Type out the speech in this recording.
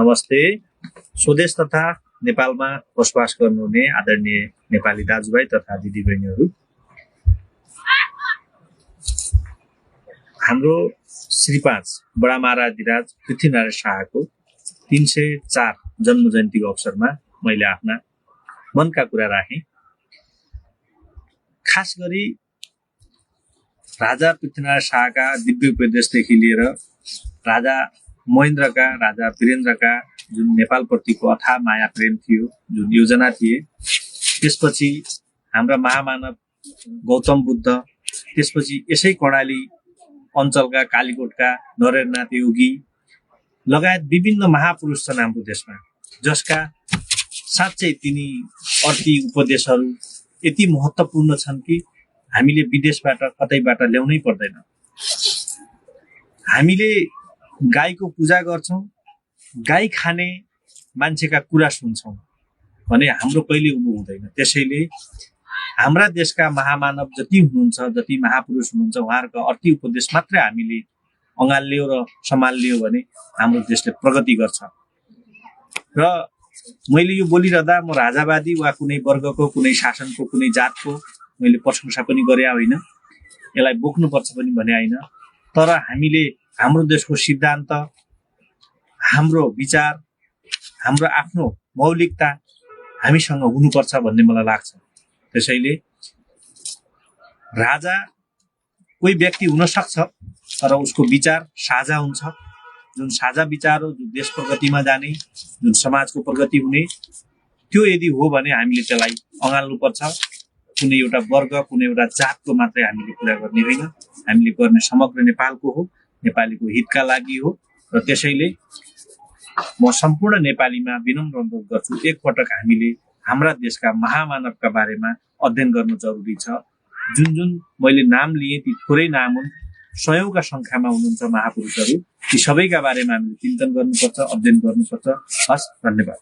नमस्ते। स्वदेश तथा नेपालमा बसोबास गर्नुहुने आदरणीय नेपाली दाजुभाइ तथा दिदीबहिनीहरू, हाम्रो श्री 5 बडा महाराधिराज पृथ्वीनारायण शाहको 304 जन्म जयन्तीको अवसरमा मैले आफ्ना मनका कुरा राखे। खास गरी राजा पृथ्वीनारायण शाहका दिव्य उपदेशदेखि लिएर राजा महेन्द्रका, राजा वीरेन्द्रका जुन नेपाल प्रतिको अथाह माया प्रेम थियो, जुन योजना थिए, त्यसपछि हाम्रा महामानव गौतम बुद्ध, त्यसपछि यसै कर्णाली अञ्चलका कालीकोटका नरेन्द्रनाथ योगी लगायत विभिन्न महापुरुष छन् हाम्रो देशमा, जसका साँच्चै तिनी अर्थी उपदेशहरू यति महत्त्वपूर्ण छन् कि हामीले विदेशबाट कतैबाट ल्याउनै पर्दैन। हामीले गाईको पूजा गर्छौं, गाई खाने मान्छेका कुरा सुन्छौं भने हाम्रो कहिले उँभो हुँदैन। त्यसैले हाम्रा देशका महामानव जति हुनुहुन्छ, जति महापुरुष हुनुहुन्छ, उहाँहरूको अर्थी उपदेश मात्रै हामीले अँगाल्यो र सम्हाल्यो भने हाम्रो देशले प्रगति गर्छ। र मैले यो बोलिरहँदा म राजावादी वा कुनै वर्गको, कुनै शासनको, कुनै जातको मैले प्रशंसा पनि गरे होइन, यसलाई बोक्नुपर्छ पनि भने होइन। तर हामीले हाम्रो देशको सिद्धान्त, हाम्रो विचार, हाम्रो आफ्नो मौलिकता हामीसँग हुनुपर्छ भन्ने मलाई लाग्छ। त्यसैले राजा कोही व्यक्ति हुन सक्छ, तर उसको विचार साझा हुन्छ। जुन साझा विचार हो, जुन देश प्रगतिमा जाने, जुन समाजको प्रगति हुने, त्यो यदि हो भने हामीले त्यसलाई अँगाल्नुपर्छ। कुनै एउटा वर्ग, कुनै एउटा जातको मात्रै हामीले कुरा गर्ने होइन, हामीले गर्ने समग्र नेपालको हो, नेपालीको हितका लागि हो। र त्यसैले म सम्पूर्ण नेपालीमा विनम्र अनुरोध गर्छु, एकपटक हामीले हाम्रा देशका महामानवका बारेमा अध्ययन गर्नु जरुरी छ। जुन जुन मैले नाम लिए ती थोरै नाम हुन्, सयौंका संख्यामा हुनुहुन्छ महापुरुषहरू। ती सबैका बारेमा हामीले चिन्तन गर्नुपर्छ, अध्ययन गर्नुपर्छ। हस्, धन्यवाद।